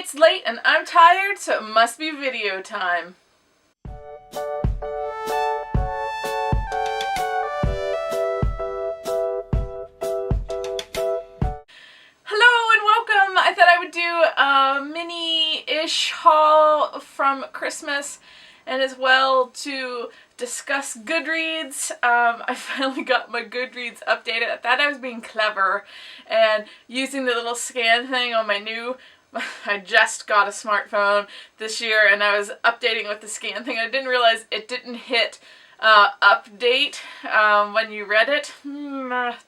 It's late and I'm tired, so it must be video time. Hello and welcome! I thought I would do a mini-ish haul from Christmas and as well to discuss Goodreads. I finally got my Goodreads updated. I thought I was being clever and using the little scan thing on my I just got a smartphone this year and I was updating with the scan thing. I didn't realize it didn't hit update when you read it.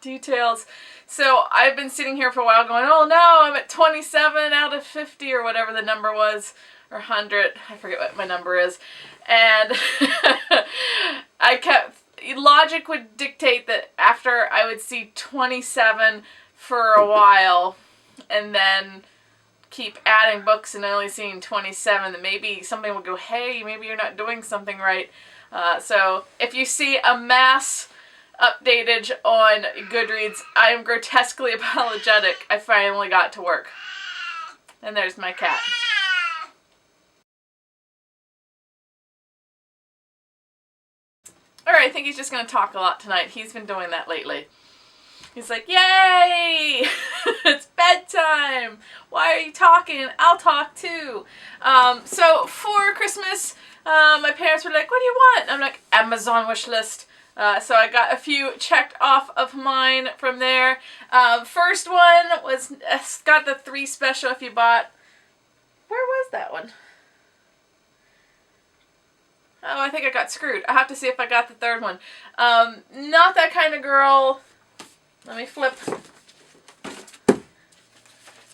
Details. So I've been sitting here for a while going, oh no, I'm at 27 out of 50 or whatever the number was, or 100. I forget what my number is. And logic would dictate that after I would see 27 for a while and then keep adding books and only seeing 27, then maybe something will go, hey, maybe you're not doing something right. So if you see a mass updated on Goodreads, I am grotesquely apologetic. I finally got to work. And there's my cat. Alright, I think he's just going to talk a lot tonight. He's been doing that lately. He's like, yay! It's bedtime! Why are you talking? I'll talk too. So for Christmas, my parents were like, what do you want? I'm like, Amazon wish list. So I got a few checked off of mine from there. First one was, got the 3 special if you bought, where was that one? Oh, I think I got screwed. I have to see if I got the 3rd one. Not That Kind of Girl. Let me flip.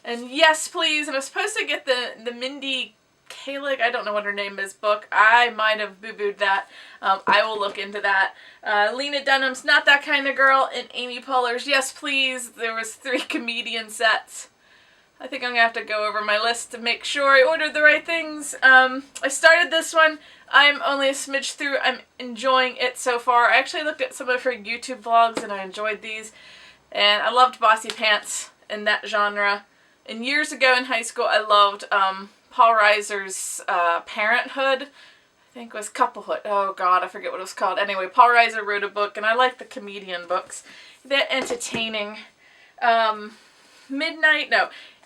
And Yes, Please. And I was supposed to get the Mindy Kaling, I don't know what her name is, book. I might have boo-booed that. I will look into that. Lena Dunham's Not That Kind of Girl and Amy Poehler's Yes, Please. There was 3 comedian sets. I think I'm going to have to go over my list to make sure I ordered the right things. I started this one. I'm only a smidge through. I'm enjoying it so far. I actually looked at some of her YouTube vlogs and I enjoyed these. And I loved Bossy Pants in that genre. And years ago in high school, I loved Paul Reiser's Parenthood. I think it was Couplehood. Oh God, I forget what it was called. Anyway, Paul Reiser wrote a book, and I like the comedian books. They're entertaining.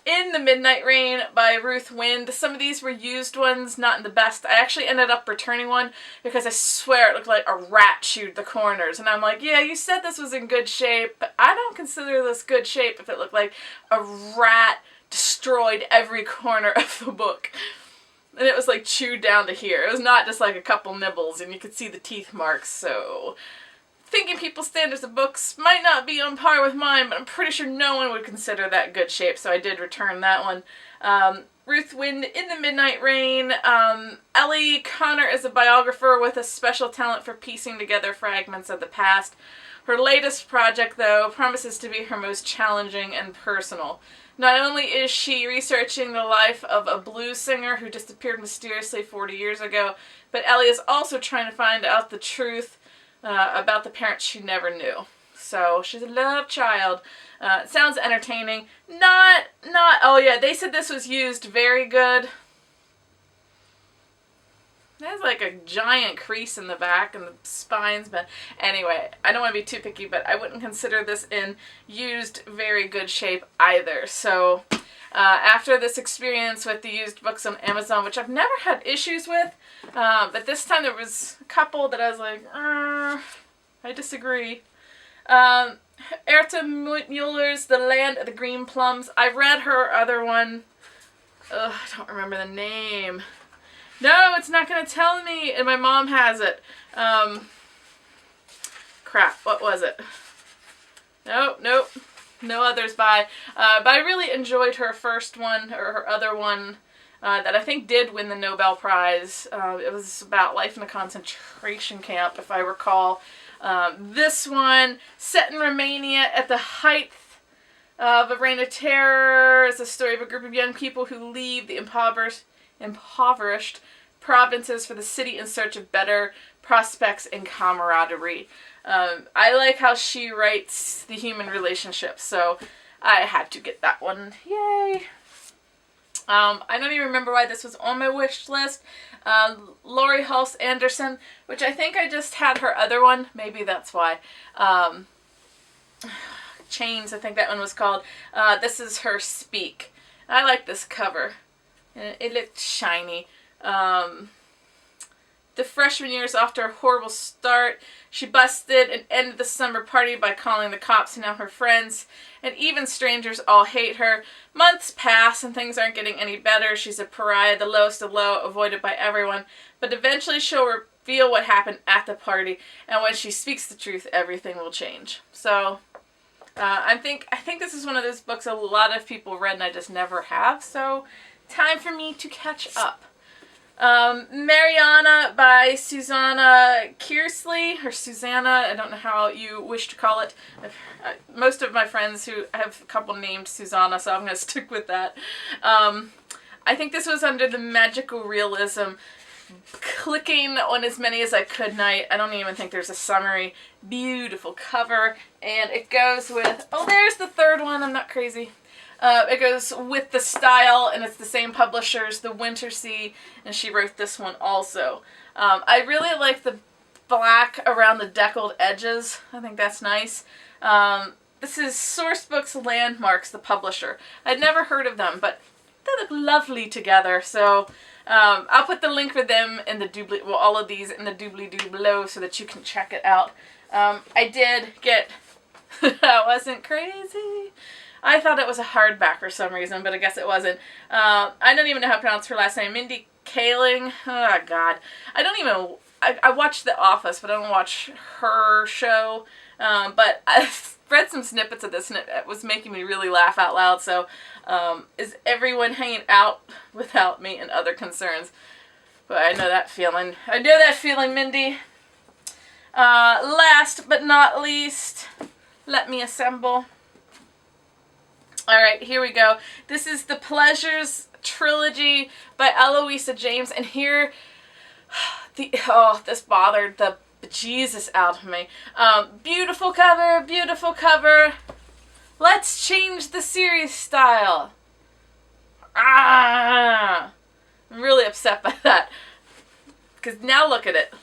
In the Midnight Rain by Ruth Wind. Some of these were used ones, not in the best. I actually ended up returning one because I swear it looked like a rat chewed the corners. And I'm like, yeah, you said this was in good shape, but I don't consider this good shape if it looked like a rat destroyed every corner of the book. And it was like chewed down to here. It was not just like a couple nibbles and you could see the teeth marks, so Thinking People's standards of books might not be on par with mine, but I'm pretty sure no one would consider that good shape, so I did return that one. Ruth Wind, In the Midnight Rain. Ellie Connor is a biographer with a special talent for piecing together fragments of the past. Her latest project, though, promises to be her most challenging and personal. Not only is she researching the life of a blues singer who disappeared mysteriously 40 years ago, but Ellie is also trying to find out the truth about the parents she never knew. So she's a love child. It sounds entertaining. Oh yeah, they said this was used very good. There's like a giant crease in the back and the spines, but anyway, I don't want to be too picky, but I wouldn't consider this in used very good shape either. So after this experience with the used books on Amazon, which I've never had issues with, but this time there was a couple that I was like, I disagree. Erta Mueller's The Land of the Green Plums. I read her other one. I don't remember the name. No, it's not going to tell me, and my mom has it. Crap, what was it? Nope, no others by. But I really enjoyed her first one, or her other one, that I think did win the Nobel Prize. It was about life in a concentration camp, if I recall. This one, set in Romania at the height of a reign of terror, is a story of a group of young people who leave the impoverished provinces for the city in search of better prospects and camaraderie. I like how she writes the human relationships, so I had to get that one. Yay! I don't even remember why this was on my wish list. Laurie Halse Anderson, which I think I just had her other one. Maybe that's why. Chains, I think that one was called. This is her Speak. I like this cover. It looked shiny. The freshman year is off to a horrible start. She busted and ended the summer party by calling the cops and now her friends and even strangers all hate her. Months pass and things aren't getting any better. She's a pariah, the lowest of low, avoided by everyone. But eventually she'll reveal what happened at the party, and when she speaks the truth, everything will change. So I think this is one of those books a lot of people read and I just never have. So time for me to catch up. Mariana by Susanna Kearsley, or Susanna, I don't know how you wish to call it. Most of my friends who have a couple named Susanna, so I'm going to stick with that. I think this was under the magical realism, clicking on as many as I could night. I don't even think there's a summary. Beautiful cover, and it goes with, oh, there's the third one, I'm not crazy. It goes with the style, and it's the same publishers, The Winter Sea, and she wrote this one also. I really like the black around the deckled edges. I think that's nice. This is Sourcebooks Landmarks, the publisher. I'd never heard of them, but they look lovely together. So I'll put the link for them in the doobly, well, all of these in the doobly-doo below so that you can check it out. I did get, that wasn't crazy. I thought it was a hardback for some reason, but I guess it wasn't. I don't even know how to pronounce her last name. Mindy Kaling. Oh, God. I watched The Office, but I don't watch her show. But I've read some snippets of this, and it was making me really laugh out loud. So, is everyone hanging out without me and other concerns? But I know that feeling. I know that feeling, Mindy. Last but not least, let me assemble. Alright, here we go. This is the Pleasures Trilogy by Eloisa James, and here, this bothered the bejesus out of me. Beautiful cover, beautiful cover. Let's change the series style. I'm really upset by that, because now look at it.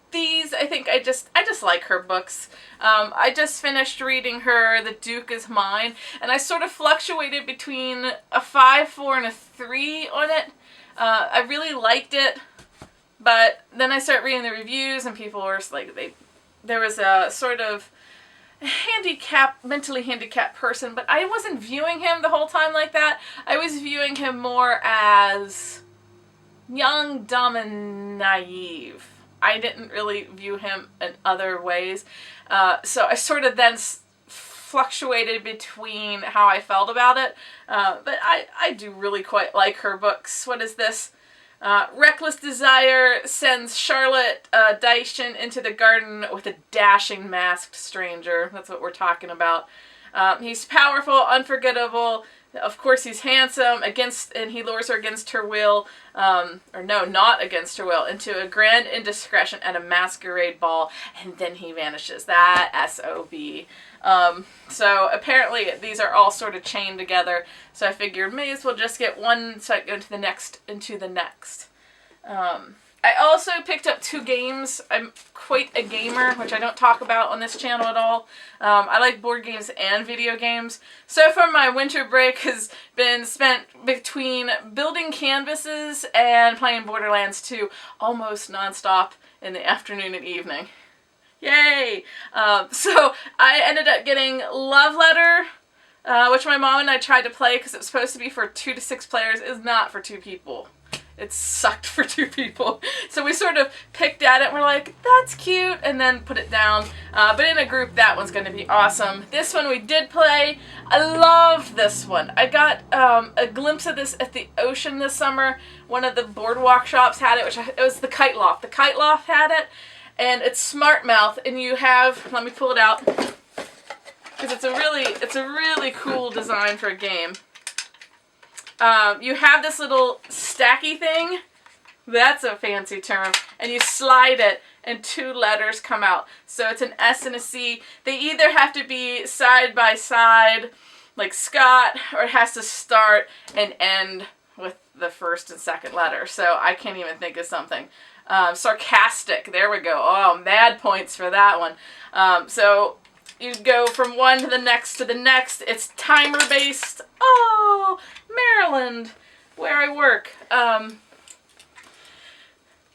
These, I think I just like her books. I just finished reading her The Duke Is Mine, and I sort of fluctuated between a 5, 4, and a 3 on it. I really liked it, but then I started reading the reviews, and people were like, there was a sort of mentally handicapped person, but I wasn't viewing him the whole time like that. I was viewing him more as young, dumb, and naive. I didn't really view him in other ways. So I sort of then fluctuated between how I felt about it. But I do really quite like her books. What is this? Reckless Desire sends Charlotte Daishin into the garden with a dashing masked stranger. That's what we're talking about. He's powerful, unforgettable. Of course, he's handsome, and he lures her against her will, or no, not against her will, into a grand indiscretion at a masquerade ball, and then he vanishes. That S.O.B. So apparently these are all sort of chained together, so I figured may as well just get one so I can go into the next. I also picked up 2 games. I'm quite a gamer, which I don't talk about on this channel at all. I like board games and video games. So far my winter break has been spent between building canvases and playing Borderlands 2 almost nonstop in the afternoon and evening. Yay! So I ended up getting Love Letter, which my mom and I tried to play because it was supposed to be for 2 to 6 players. It's not for 2 people. It sucked for 2 people. So we sort of picked at it and we're like, that's cute, and then put it down. But in a group, that one's going to be awesome. This one we did play. I love this one. I got a glimpse of this at the ocean this summer. One of the boardwalk shops had it, it was the Kite Loft. The Kite Loft had it, and it's Smart Mouth, and you have, let me pull it out, because it's a really cool design for a game. You have this little stacky thing, that's a fancy term, and you slide it and 2 letters come out. So it's an S and a C. They either have to be side by side like Scott, or it has to start and end with the first and second letter. So I can't even think of something. Sarcastic, there we go. Oh, mad points for that one. So you go from one to the next to the next. It's timer based. Oh, Maryland, where I work.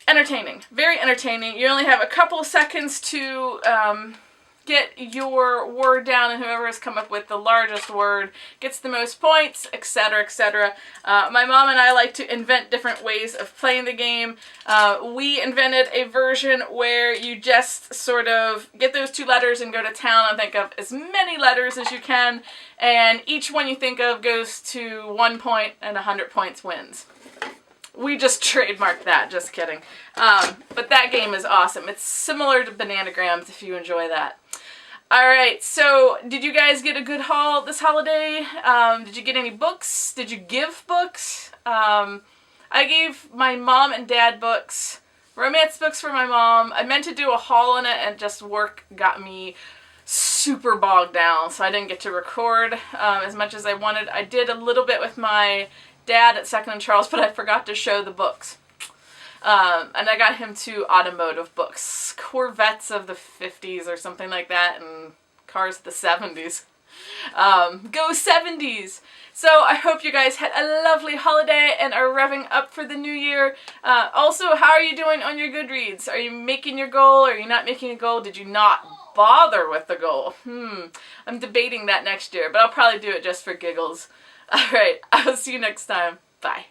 Entertaining, very entertaining. You only have a couple of seconds to get your word down, and whoever has come up with the largest word gets the most points, etc., etc. My mom and I like to invent different ways of playing the game. We invented a version where you just sort of get those 2 letters and go to town and think of as many letters as you can, and each one you think of goes to 1 point, and 100 points wins. We just trademarked that, just kidding. But that game is awesome. It's similar to Bananagrams if you enjoy that. Alright, so did you guys get a good haul this holiday? Did you get any books? Did you give books? I gave my mom and dad books, romance books for my mom. I meant to do a haul on it, and just work got me super bogged down, so I didn't get to record as much as I wanted. I did a little bit with my dad at Second and Charles, but I forgot to show the books. And I got him 2 automotive books. Corvettes of the 50s or something like that, and cars of the 70s. Go 70s! So I hope you guys had a lovely holiday and are revving up for the new year. Also, how are you doing on your Goodreads? Are you making your goal? Are you not making a goal? Did you not bother with the goal? I'm debating that next year, but I'll probably do it just for giggles. Alright, I'll see you next time. Bye.